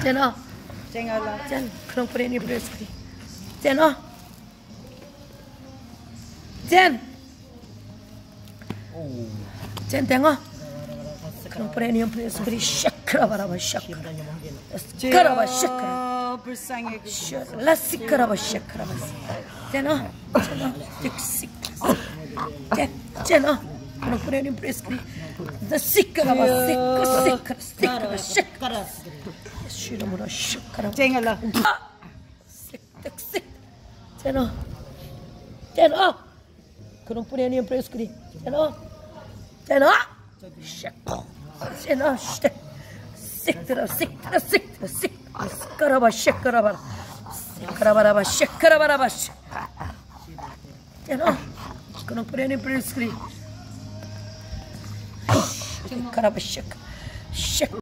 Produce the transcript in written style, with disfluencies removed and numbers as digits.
Jen oh. Cengalah. Jen, kurang pernah ni press kri. Jen oh. Jen. Jen tengok. Kurang pernah ni press kri. Syakra baraba syakra. Syakra baraba syakra. Bersangnya. Lasik baraba syakra. Jen oh. Jen oh. Sik. Jen oh. Kurang pernah ni press kri. Sikra baraba sikra syakra. Shira mura syakra. Cengalah. Sik. Jen oh. Kurang pernah ni press kri. Jen oh. Syakra. Jen oh. Sikra. Syakra baraba syakra. Jen oh. Kurang pernah ni press kri. Syakra baraba syakra.